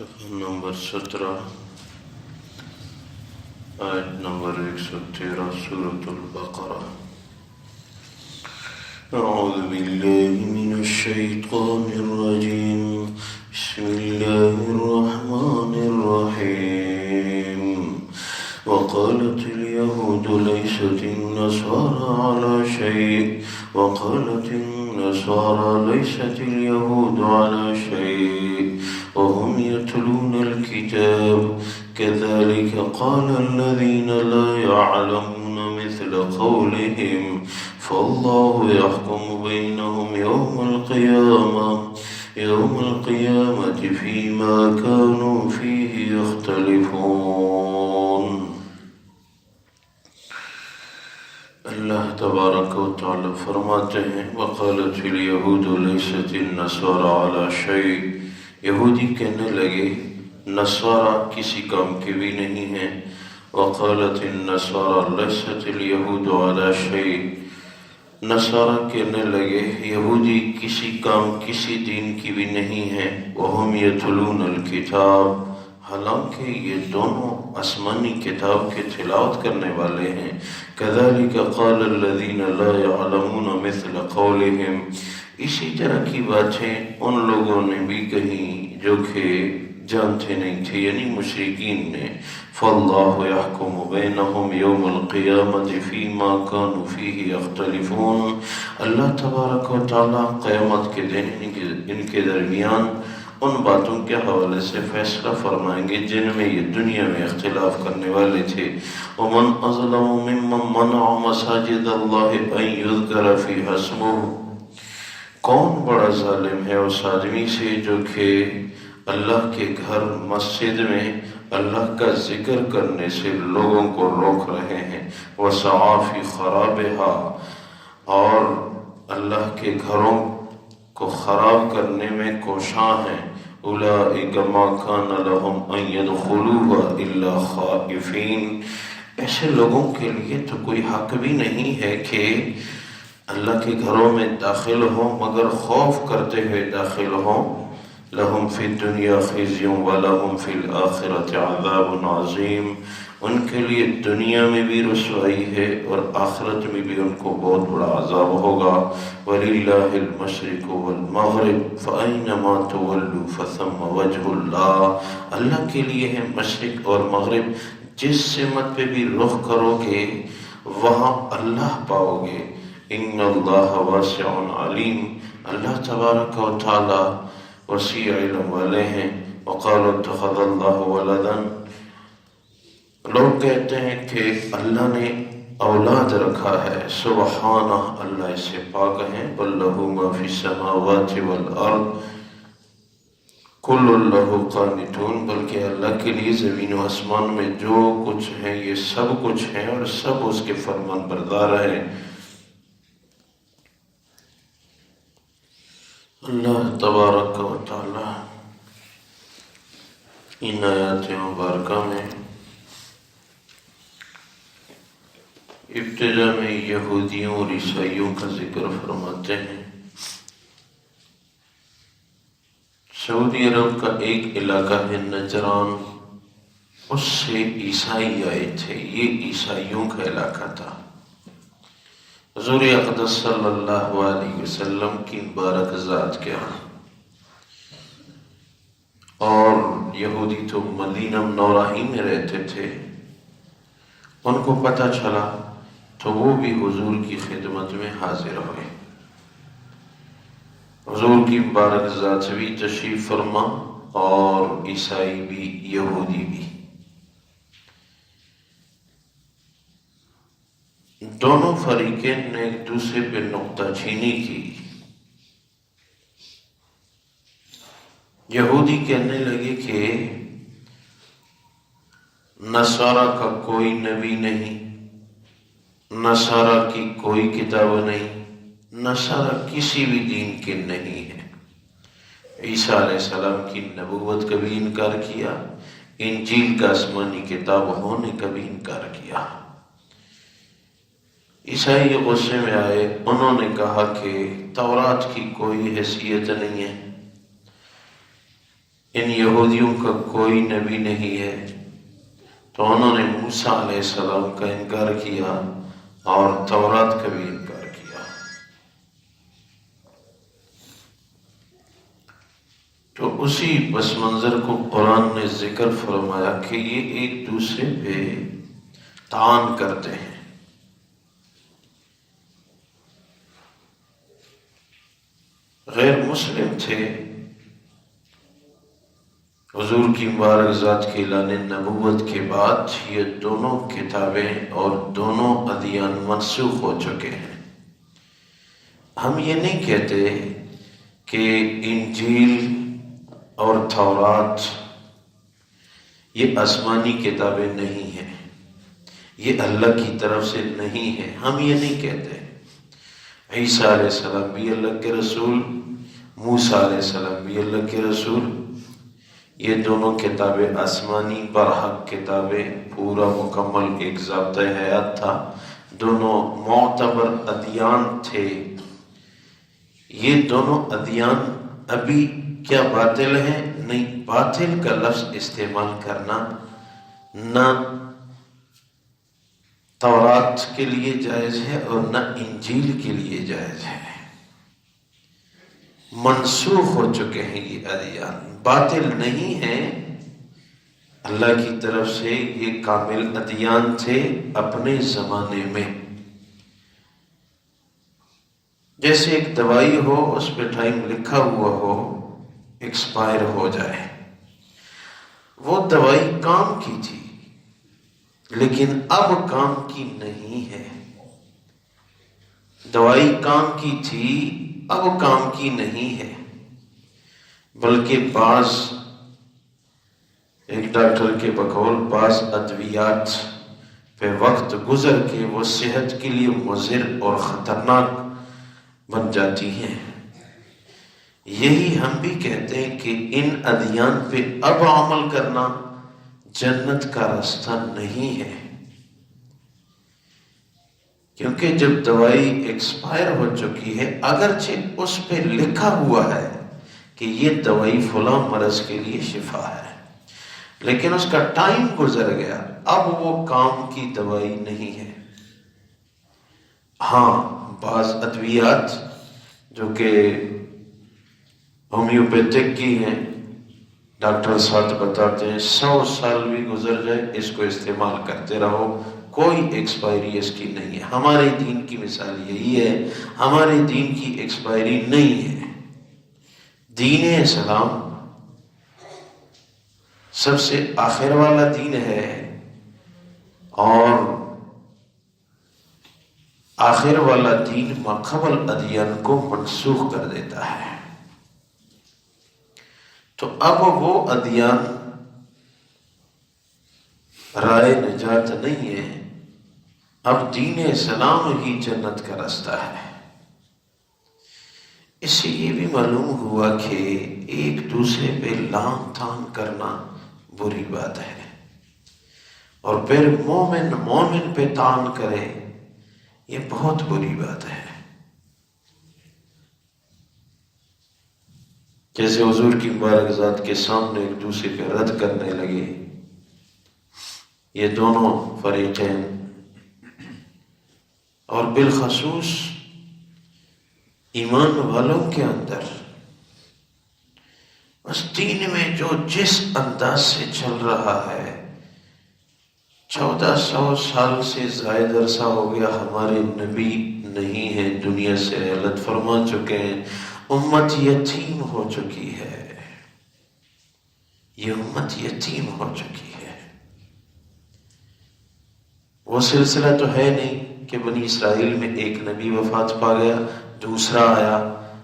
صفحہ نمبر 17 آیت نمبر 113 سورة البقرہ۔ اعوذ باللہ من الشیطان الرجیم، بسم اللہ الرحمن الرحیم۔ وقالت اليهود ليست النصارى على شيء وقالت النصارى ليست اليهود على شيء وهم يتلون الكتاب كذلك قال الذين لا يعلمون مثل قولهم فالله يحكم بينهم يوم القيامة فيما كانوا فيه يختلفون۔ اللہ تبارک و تعالی فرماتے ہیں وقالت اليهود ليست النصارى على شيء، یہودی کہنے لگے نصارہ کسی کام کے بھی نہیں ہیں۔ وقالت النصارى ليست اليهود على شيء، نصارہ کہنے لگے یہودی کسی کام کسی دین کی بھی نہیں ہیں۔ وهم يتلون الكتاب، حالانکہ یہ دونوں آسمانی کتاب کے تلاوت کرنے والے ہیں۔ كذلك قال الذين لا يعلمون مثل قولهم، اسی طرح کی باتیں ان لوگوں نے بھی کہیں جو کہ جانتے نہیں تھے، یعنی مشرکین نے۔ فاللہ یحکم بینہم یوم القیامت فیما کانوا فیہ یختلفون، اللہ تبارک و تعالی قیامت کے دن ان کے درمیان ان باتوں کے حوالے سے فیصلہ فرمائیں گے جن میں یہ دنیا میں اختلاف کرنے والے تھے۔ ومن اظلم ممن منع مساجد اللہ ان یذکر فیہا اسمہ، کون بڑا ظالم ہے اس آدمی سے جو کہ اللہ کے گھر مسجد میں اللہ کا ذکر کرنے سے لوگوں کو روک رہے ہیں۔ وسعی فی خرابہا، اور اللہ کے گھروں کو خراب کرنے میں کوشاں ہیں۔ اولئک ما کان لہم ان یدخلوها الا خائفین، ایسے لوگوں کے لیے تو کوئی حق بھی نہیں ہے کہ اللہ کے گھروں میں داخل ہوں مگر خوف کرتے ہوئے داخل ہوں۔ لہم فی الدنیا خزی ولہم فی الآخرۃ عذاب عظیم، ان کے لیے دنیا میں بھی رسوائی ہے اور آخرت میں بھی ان کو بہت بڑا عذاب ہوگا۔ وَلِلَّهِ الْمَشْرِقُ وَالْمَغْرِبُ فَأَيْنَمَا تُوَلُّوا فَثَمَّ وَجْهُ اللَّهِ، اللہ کے لیے ہے مشرق اور مغرب، جس سمت پہ بھی رخ کرو گے وہاں اللہ پاؤ گے۔ ان اللہ واسع علیم، اللہ تبارک و تعالی وسیع علم والے ہیں۔ وقالوا اتخذ اللہ ولدا، لوگ کہتے ہیں کہ اللہ نے اولاد رکھا ہے۔ سبحانہ، اللہ اس سے پاک ہیں۔ بل لہ ما فی السماوات والارض کل لہ قانتون، بلکہ اللہ کے لیے زمین و آسمان میں جو کچھ ہے یہ سب کچھ ہے اور سب اس کے فرمان بردار ہیں۔ اللہ تبارک و تعالی ان آیات مبارکہ میں ابتدا میں یہودیوں اور عیسائیوں کا ذکر فرماتے ہیں۔ سعودی عرب کا ایک علاقہ ہے نجران، اس سے عیسائی آئے تھے، یہ عیسائیوں کا علاقہ تھا۔ حضور اقدس صلی اللہ علیہ وسلم کی مبارک ذات کے ہاں، اور یہودی تو مدینہ منورہ ہی میں رہتے تھے، ان کو پتہ چلا تو وہ بھی حضور کی خدمت میں حاضر ہوئے۔ حضور کی مبارک ذات بھی تشریف فرما اور عیسائی بھی یہودی بھی، دونوں فریقین نے ایک دوسرے پہ نکتہ چینی کی۔ یہودی کہنے لگے کہ نصارہ کا کوئی نبی نہیں، نصارہ کی کوئی کتاب نہیں، نصارہ کسی بھی دین کے نہیں ہے۔ عیسیٰ علیہ السلام کی نبوت کا بھی انکار کیا، انجیل کا آسمانی کتاب ہونے کا بھی انکار کیا۔ عیسائی غصے میں آئے، انہوں نے کہا کہ تورات کی کوئی حیثیت نہیں ہے، ان یہودیوں کا کوئی نبی نہیں ہے، تو انہوں نے موسیٰ علیہ السلام کا انکار کیا اور تورات کا بھی انکار کیا۔ تو اسی پس منظر کو قرآن نے ذکر فرمایا کہ یہ ایک دوسرے پہ طعن کرتے ہیں۔ غیر مسلم تھے، حضور کی مبارک ذات کے اعلان نبوت کے بعد یہ دونوں کتابیں اور دونوں ادیان منسوخ ہو چکے ہیں۔ ہم یہ نہیں کہتے کہ انجیل اور تورات یہ آسمانی کتابیں نہیں ہیں، یہ اللہ کی طرف سے نہیں ہے، ہم یہ نہیں کہتے۔ عیسیٰ علیہ السلام بھی اللہ کے رسول، موسیٰ علیہ السلام بھی اللہ کے رسول، یہ دونوں کتابیں آسمانی برحق کتابیں، پورا مکمل ایک ضابطۂ حیات تھا، دونوں معتبر ادیان تھے۔ یہ دونوں ادیان ابھی کیا باطل ہیں؟ نہیں، باطل کا لفظ استعمال کرنا نہ تورات کے لیے جائز ہے اور نہ انجیل کے لیے جائز ہے۔ منسوخ ہو چکے ہیں یہ ادیان، باطل نہیں ہیں، اللہ کی طرف سے یہ کامل ادیان تھے اپنے زمانے میں۔ جیسے ایک دوائی ہو، اس پہ ٹائم لکھا ہوا ہو، ایکسپائر ہو جائے، وہ دوائی کام کی تھی لیکن اب کام کی نہیں ہے۔ دوائی کام کی تھی، اب کام کی نہیں ہے، بلکہ بعض ایک ڈاکٹر کے بقول بعض ادویات پہ وقت گزر کے وہ صحت کے لیے مضر اور خطرناک بن جاتی ہیں۔ یہی ہم بھی کہتے ہیں کہ ان ادیان پہ اب عمل کرنا جنت کا راستہ نہیں ہے، کیونکہ جب دوائی ایکسپائر ہو چکی ہے، اگرچہ اس پہ لکھا ہوا ہے کہ یہ دوائی فلاں مرض کے لیے شفا ہے، لیکن اس کا ٹائم گزر گیا، اب وہ کام کی دوائی نہیں ہے۔ ہاں، بعض ادویات جو کہ ہومیوپیتھک کی ہیں، ڈاکٹر صاحب بتاتے ہیں 100 سال بھی گزر جائے اس کو استعمال کرتے رہو، کوئی ایکسپائری اس کی نہیں ہے۔ ہمارے دین کی مثال یہی ہے، ہمارے دین کی ایکسپائری نہیں ہے۔ دین اسلام سب سے آخر والا دین ہے، اور آخر والا دین ماقبل ادیان کو منسوخ کر دیتا ہے۔ تو اب وہ ادیان رائے نجات نہیں ہے، اب دین اسلام ہی جنت کا راستہ ہے۔ اس سے یہ بھی معلوم ہوا کہ ایک دوسرے پہ لام تان کرنا بری بات ہے، اور پھر مومن پہ تان کرے، یہ بہت بری بات ہے۔ جیسے حضور کی مبارک ذات کے سامنے ایک دوسرے پہ رد کرنے لگے یہ دونوں فریقین، اور بالخصوص ایمان والوں کے اندر اس دین میں جو جس انداز سے چل رہا ہے، 1400 سال سے زائد عرصہ ہو گیا، ہمارے نبی نہیں ہیں، دنیا سے رحلت فرما چکے ہیں، امت یتیم ہو چکی ہے، یہ امت یتیم ہو چکی ہے۔ وہ سلسلہ تو ہے نہیں کہ بنی اسرائیل میں ایک نبی وفات پا گیا، دوسرا آیا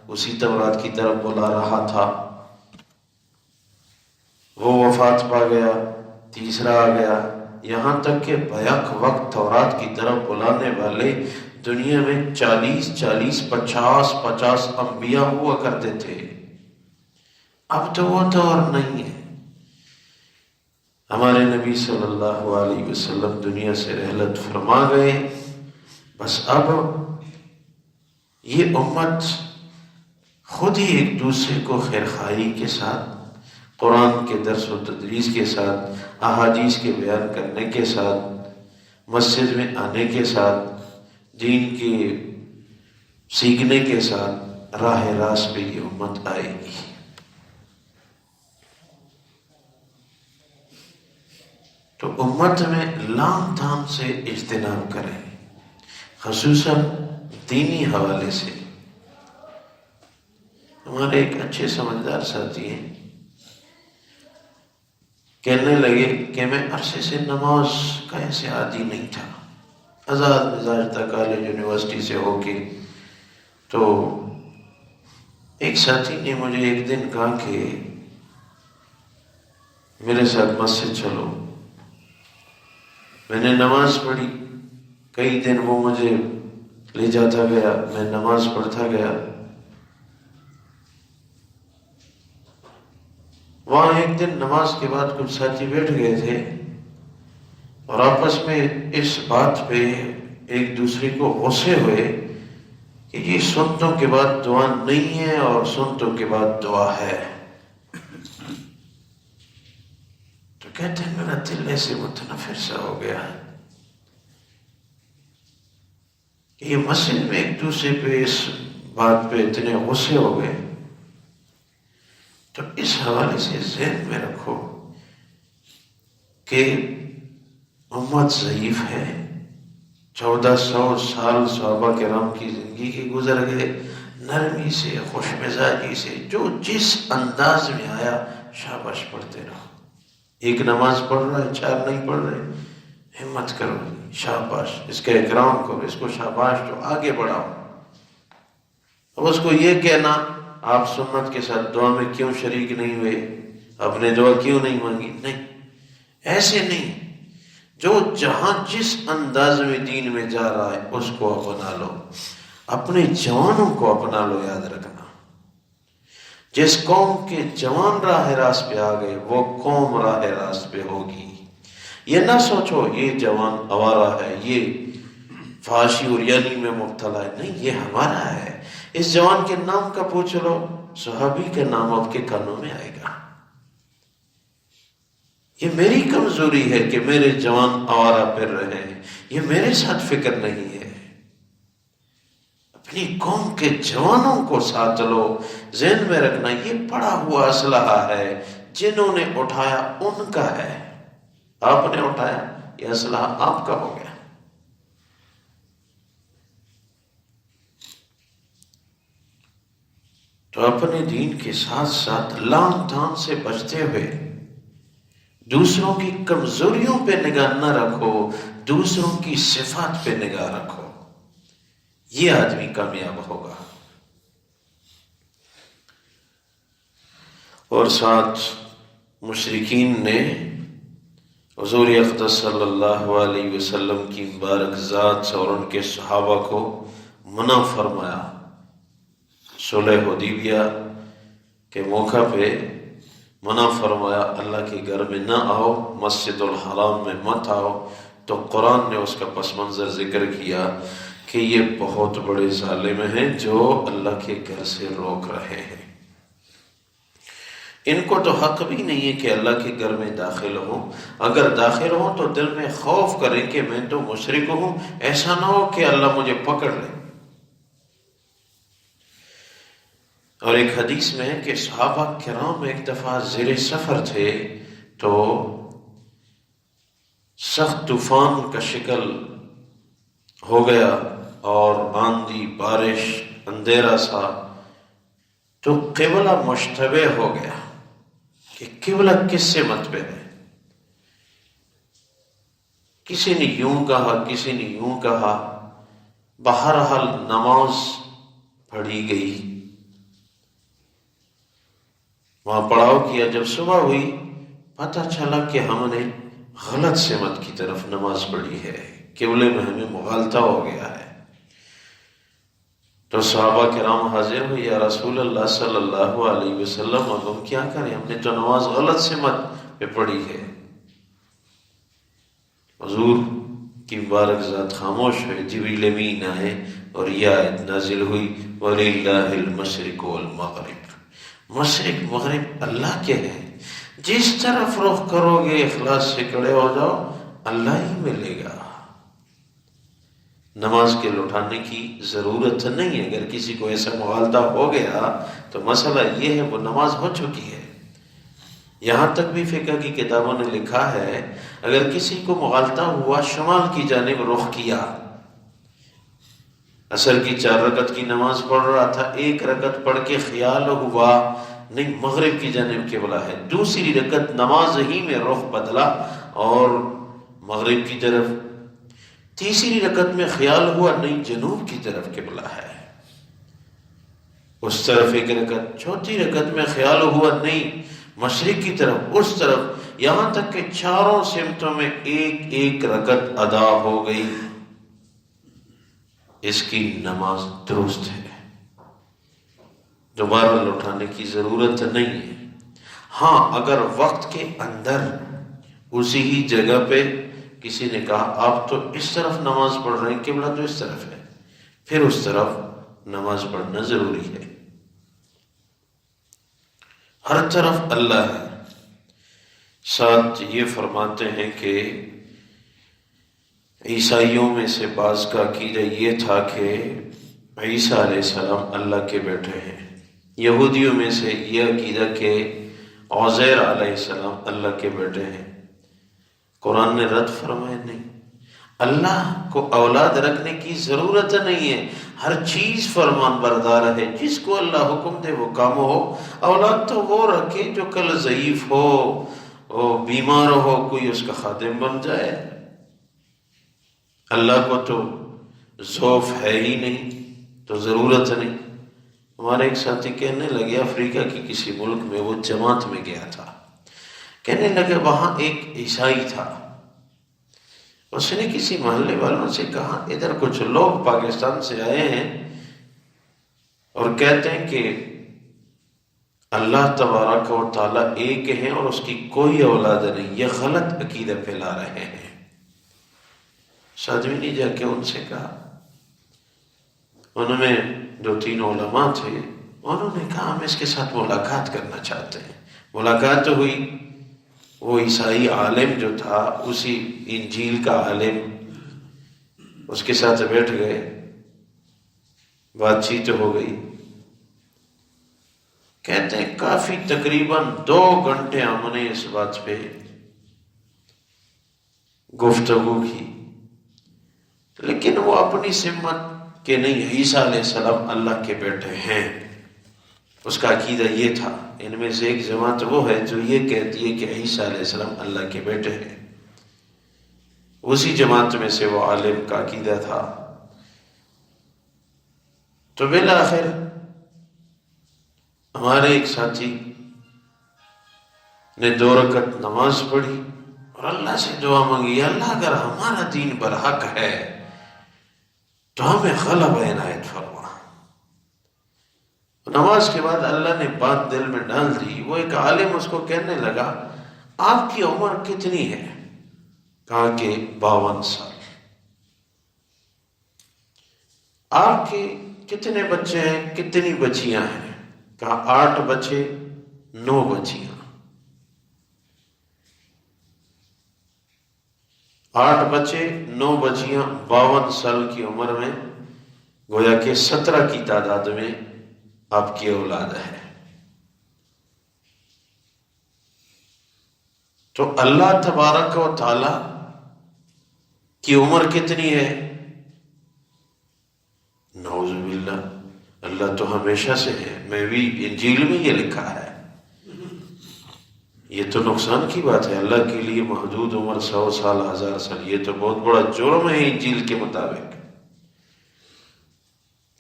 اسی تورات کی طرف بلا رہا تھا، وہ وفات پا گیا، تیسرا آ گیا، یہاں تک کہ بیک وقت تورات کی طرف بلانے والے دنیا میں 40 50 انبیاء ہوا کرتے تھے۔ اب تو وہ دور نہیں ہے۔ ہمارے نبی صلی اللہ علیہ وسلم دنیا سے رحلت فرما گئے، بس اب یہ امت خود ہی ایک دوسرے کو خیرخواہی کے ساتھ قرآن کے درس و تدریس کے ساتھ، احادیث کے بیان کرنے کے ساتھ، مسجد میں آنے کے ساتھ، دین کے سیکھنے کے ساتھ راہ راست پہ یہ امت آئے گی۔ تو امت میں لام تام سے اجتناب کریں، خصوصاً دینی حوالے سے۔ ہمارے ایک اچھے سمجھدار ساتھی ہیں، کہنے لگے کہ میں عرصے سے نماز کا ایسے عادی نہیں تھا، آزاد مزاج تھا کالج یونیورسٹی سے ہو کے۔ تو ایک ساتھی نے مجھے ایک دن کہا کہ میرے ساتھ مسجد چلو۔ میں نے نماز پڑھی، کئی دن وہ مجھے لے جاتا گیا، میں نماز پڑھتا گیا۔ وہاں ایک دن نماز کے بعد کچھ ساتھی بیٹھ گئے تھے اور آپس میں اس بات پہ ایک دوسرے کو غصے ہوئے کہ یہ سنتوں کے بعد دعا نہیں ہے اور سنتوں کے بعد دعا ہے۔ تو کہتے ہیں میرا دل ایسے متنفر سا ہو گیا کہ یہ مسجد میں ایک دوسرے پہ اس بات پہ اتنے غصے ہو گئے۔ تو اس حوالے سے ذہن میں رکھو کہ امت ضعیف ہے۔ 1400 سال صحابہ کرام کی زندگی کے گزر گئے، نرمی سے، خوش مزاجی سے، جو جس انداز میں آیا شاباش پڑھتے رہو۔ ایک نماز پڑھ رہا ہے، 4 نہیں پڑھ رہے، ہمت کرو، شاباش، اس کا اکرام کرو، اس کو شاباش تو آگے بڑھاؤ۔ اب اس کو یہ کہنا آپ سنت کے ساتھ دعا میں کیوں شریک نہیں ہوئے، آپ نے دعا کیوں نہیں مانگی، نہیں، ایسے نہیں۔ جو جہاں جس انداز میں دین میں جا رہا ہے اس کو اپنا لو، اپنے جوانوں کو اپنا لو۔ یاد رکھنا، جس قوم کے جوان راہ راست پہ آ گئے وہ قوم راہ راست پہ ہوگی۔ یہ نہ سوچو یہ جوان آوارہ ہے، یہ فحاشی اور یعنی میں مبتلا ہے، نہیں، یہ ہمارا ہے۔ اس جوان کے نام کا پوچھ لو، صحابی کے نام آپ کے کانوں میں آئے گا۔ یہ میری کمزوری ہے کہ میرے جوان آوارہ پھر رہے ہیں، یہ میرے ساتھ فکر نہیں ہے۔ اپنی قوم کے جوانوں کو ساتھ لو، ذہن میں رکھنا یہ پڑا ہوا اسلحہ ہے، جنہوں نے اٹھایا ان کا ہے، آپ نے اٹھایا، یہ اسلحہ آپ کا ہو گیا۔ تو اپنے دین کے ساتھ ساتھ لام تام سے بچتے ہوئے دوسروں کی کمزوریوں پہ نگاہ نہ رکھو، دوسروں کی صفات پہ نگاہ رکھو، یہ آدمی کامیاب ہوگا۔ اور ساتھ مشرکین نے حضور اقدس صلی اللہ علیہ وسلم کی مبارک ذات اور ان کے صحابہ کو منع فرمایا۔ صلح حدیبیہ کے موقع پہ منع فرمایا، اللہ کے گھر میں نہ آؤ، مسجد الحرام میں مت آؤ۔ تو قرآن نے اس کا پس منظر ذکر کیا کہ یہ بہت بڑے ظالم ہیں جو اللہ کے گھر سے روک رہے ہیں۔ ان کو تو حق بھی نہیں ہے کہ اللہ کے گھر میں داخل ہوں، اگر داخل ہوں تو دل میں خوف کریں کہ میں تو مشرک ہوں، ایسا نہ ہو کہ اللہ مجھے پکڑ لے۔ اور ایک حدیث میں ہے کہ صحابہ کرام ایک دفعہ زیر سفر تھے تو سخت طوفان کا شکل ہو گیا اور آندھی، بارش، اندھیرا سا، تو قبلہ مشتبہ ہو گیا کہ قبلہ کس سے متبع ہے۔ کسی نے یوں کہا، کسی نے یوں کہا، بہرحال نماز پڑھی گئی، وہاں پڑاؤ کیا۔ جب صبح ہوئی پتہ چلا کہ ہم نے غلط سمت کی طرف نماز پڑھی ہے، قبلے میں ہمیں مغالطہ ہو گیا ہے۔ تو صحابہ کرام حاضر ہوئے، یا رسول اللہ صلی اللہ علیہ وسلم اب ہم کیا کریں، ہم نے تو نماز غلط سمت پہ پڑھی ہے۔ حضور کی مبارک ذات خاموش ہوئے، جبریل امین آئے اور یہ آیت نازل ہوئی، وَلِلَّهِ الْمَشْرِقُ وَالْمَغْرِبُ، مشرق مغرب اللہ کے ہیں، جس طرف رخ کرو گے اخلاص سے کھڑے ہو جاؤ، اللہ ہی ملے گا۔ نماز کے لوٹانے کی ضرورت نہیں ہے۔ اگر کسی کو ایسا مغالطہ ہو گیا تو مسئلہ یہ ہے وہ نماز ہو چکی ہے۔ یہاں تک بھی فقہ کی کتابوں نے لکھا ہے اگر کسی کو مغالطہ ہوا، شمال کی جانب رخ کیا، عصر کی 4 رکعت کی نماز پڑھ رہا تھا، 1 رکعت پڑھ کے خیال ہوا نہیں مغرب کی جانب قبلہ ہے، دوسری رکعت نماز ہی میں رخ بدلا اور مغرب کی طرف، تیسری رکعت میں خیال ہوا نہیں جنوب کی طرف قبلہ ہے، اس طرف 1 رکعت، چوتھی رکعت میں خیال ہوا نہیں مشرق کی طرف، اس طرف، یہاں تک کہ چاروں سمتوں میں 1 رکعت ادا ہو گئی، اس کی نماز درست ہے، دوبارہ لوٹانے کی ضرورت نہیں ہے۔ ہاں اگر وقت کے اندر اسی ہی جگہ پہ کسی نے کہا آپ تو اس طرف نماز پڑھ رہے ہیں، قبلہ تو اس طرف ہے، پھر اس طرف نماز پڑھنا ضروری ہے۔ ہر طرف اللہ ہے۔ ساتھ یہ فرماتے ہیں کہ عیسائیوں میں سے بعض کا عقیدہ یہ تھا کہ عیسیٰ علیہ السلام اللہ کے بیٹے ہیں، یہودیوں میں سے یہ عقیدہ کہ عزیر علیہ السلام اللہ کے بیٹے ہیں۔ قرآن نے رد فرمایا نہیں، اللہ کو اولاد رکھنے کی ضرورت نہیں ہے، ہر چیز فرمان بردار ہے، جس کو اللہ حکم دے وہ کام ہو، اولاد تو وہ رکھے جو کل ضعیف ہو، وہ بیمار ہو، کوئی اس کا خادم بن جائے۔ اللہ کو تو ذوف ہے ہی نہیں تو ضرورت نہیں۔ ہمارے ایک ساتھی کہنے لگے افریقہ کی کسی ملک میں وہ جماعت میں گیا تھا، کہنے لگے وہاں ایک عیسائی تھا، اس نے کسی محلے والوں سے کہا ادھر کچھ لوگ پاکستان سے آئے ہیں اور کہتے ہیں کہ اللہ تبارک و تعالیٰ ایک ہیں اور اس کی کوئی اولاد نہیں، یہ غلط عقیدہ پھیلا رہے ہیں۔ سادوی نے جا کے ان سے کہا، ان میں 2-3 علماء تھے، انہوں نے کہا ہم اس کے ساتھ ملاقات کرنا چاہتے ہیں۔ ملاقات ہوئی، وہ عیسائی عالم جو تھا اسی انجیل کا عالم، اس کے ساتھ بیٹھ گئے، بات چیت ہو گئی، کہتے ہیں کافی تقریباً 2 گھنٹے ہم نے اس بات پہ گفتگو کی، لیکن وہ اپنی سمت کہ نہیں عیسیٰ علیہ السلام اللہ کے بیٹے ہیں، اس کا عقیدہ یہ تھا۔ ان میں سے ایک جماعت وہ ہے جو یہ کہتی ہے کہ عیسیٰ علیہ السلام اللہ کے بیٹے ہیں، اسی جماعت میں سے وہ عالم کا عقیدہ تھا۔ تو بالآخر ہمارے ایک ساتھی نے 2 رکعت نماز پڑھی اور اللہ سے دعا مانگی، اللہ اگر ہمارا دین برحق ہے تو ہمیں غلبہ عنایت فرما۔ نماز کے بعد اللہ نے بات دل میں ڈال دی، وہ ایک عالم اس کو کہنے لگا آپ کی عمر کتنی ہے؟ کہا کہ 52 سال۔ آپ کے کتنے بچے ہیں، کتنی بچیاں ہیں؟ کہا 8 بچے 9 بچیاں۔ 8 بچے 9 بچیاں، 52 سال کی عمر میں، گویا کہ 17 کی تعداد میں آپ کی اولاد ہے۔ تو اللہ تبارک و تعالی کی عمر کتنی ہے؟ نعوذ باللہ، اللہ تو ہمیشہ سے ہے، میں بھی انجیل میں یہ لکھا ہے، یہ تو نقصان کی بات ہے، اللہ کے لیے محدود عمر 100 سال 1000 سال، یہ تو بہت بڑا جرم ہے انجیل کے مطابق۔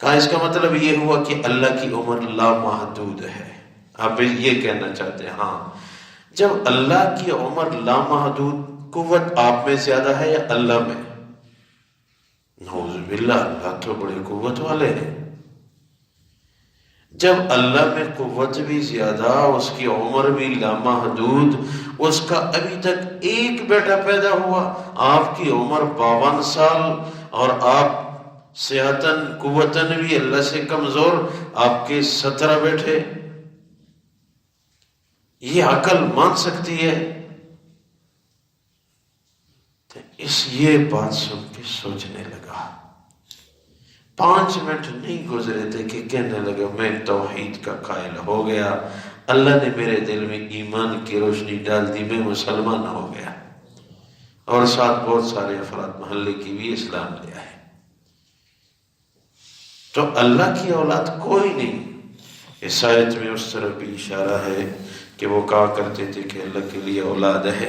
کہا اس کا مطلب یہ ہوا کہ اللہ کی عمر لامحدود ہے۔ آپ یہ کہنا چاہتے ہیں ہاں، جب اللہ کی عمر لامحدود، قوت آپ میں زیادہ ہے یا اللہ میں؟ نعوذ باللہ، اللہ تو بڑے قوت والے ہیں۔ جب اللہ میں قوت بھی زیادہ، اس کی عمر بھی لامحدود، اس کا ابھی تک ایک بیٹا پیدا ہوا، آپ کی عمر 52 سال اور آپ صحتاً قوتاً بھی اللہ سے کمزور، آپ کے 17 بیٹے، یہ عقل مان سکتی ہے؟ تو یہ بات سن کے سوچنے لگا. 5 منٹ نہیں گزرے تھے کہ کہنے لگا میں توحید کا قائل ہو گیا، اللہ نے میرے دل میں ایمان کی روشنی ڈال دی، میں مسلمان ہو گیا. اور ساتھ بہت سارے افراد محلے کی بھی اسلام لے آئے. تو اللہ کی اولاد کوئی نہیں. اس آیت میں اس طرح بھی اشارہ ہے کہ وہ کہا کرتے تھے کہ اللہ کے لیے اولاد ہے.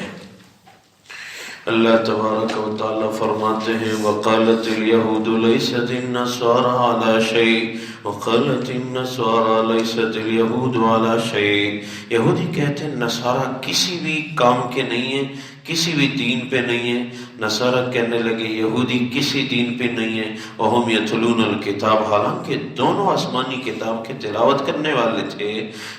اللہ تبارک و تعالی فرماتے ہیں وقالت اليهود ليست النصارى على شيء وقالت النصارى ليست اليهود على شيء. یہودی کہتے ہیں نصارہ کسی بھی کام کے نہیں ہیں، کسی بھی دین پہ نہیں ہے. نصارہ کہنے لگے یہودی کسی دین پہ نہیں ہے. وہم یتلون الکتاب، حالانکہ دونوں آسمانی کتاب کے تلاوت کرنے والے تھے.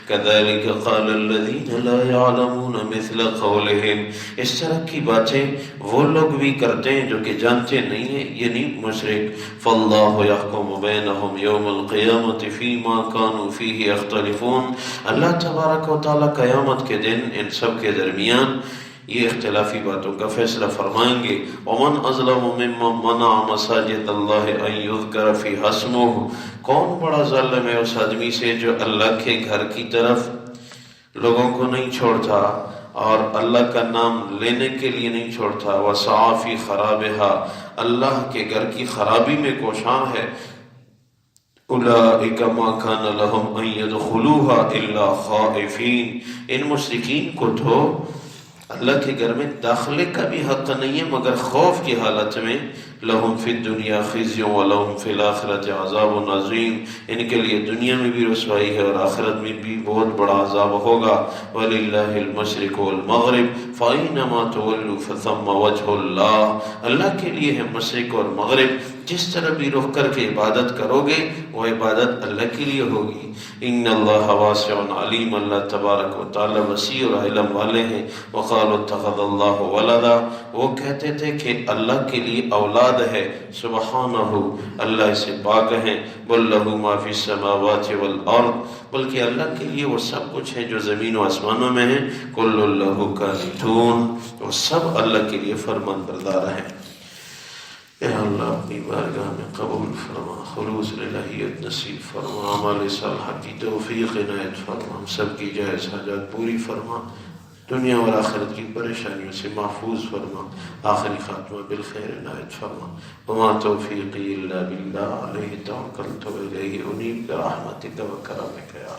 کذالک قال الذین لا یعلمون مثل قولہم، اس طرح کی باتیں وہ لوگ بھی کرتے ہیں جو کہ جانتے نہیں ہیں، یعنی مشرک. فاللہ یحکم بینہم یوم القیامت فیما کانوا فیہ یختلفون، اللہ تبارک و تعالی قیامت کے دن ان سب کے درمیان یہ اختلافی باتوں کا فیصلہ فرمائیں گے. ومن اظلم ممن منع مساجد اللہ ان یذکر فیہا اسمہ، کون بڑا ظالم ہے اس آدمی سے جو اللہ کے گھر کی طرف لوگوں کو نہیں چھوڑتا اور اللہ کا نام لینے کے لیے نہیں چھوڑتا. وسعی فی خرابہا، اللہ کے گھر کی خرابی میں کوشاں ہے. اولئک ما کان لہم ان یدخلوہا الا خائفین، ان مشرکین کو تو اللہ کے گھر میں داخلے کا بھی حق نہیں ہے مگر خوف کی حالت میں. لہم فی الدنیا خزی ولہم فی الآخرۃ عذاب عظیم، ان کے لیے دنیا میں بھی رسوائی ہے اور آخرت میں بھی بہت بڑا عذاب ہوگا. وللہ المشرق والمغرب فأینما تولوا فثم وجہ اللہ، اللہ کے لیے ہے مشرق اور مغرب، جس طرح بھی رخ کر کے عبادت کرو گے وہ عبادت اللہ کے لیے ہوگی. ان اللہ واسع علیم، اللہ تبارک و تعالی وسیع اور علم والے ہیں. وقالوا اتخذ اللہ ولدا، وہ کہتے تھے کہ اللہ کے لیے اولاد ہے. سبحانہ، اللہ سے پاک ہیں. بل لہ ما فی السماوات والارض، بلکہ اللہ کے لیے وہ سب کچھ ہے جو زمین و آسمانوں میں ہے. کل لہ قانتون، وہ سب اللہ کے لیے فرمان بردار ہیں. اے اللہ اپنی بارگاہ میں قبول فرما، خلوص الہیت نصیب فرما، عمل صالحہ کی توفیق عنایت فرما، ہم سب کی جائز حاجات پوری فرما، دنیا اور آخرت کی پریشانیوں سے محفوظ فرما، آخری خاتمہ بالخیر عنایت فرما. وما توفیقی الا باللہ، علیہ توکلت و الیہ انیب برحمتک و کرمک یا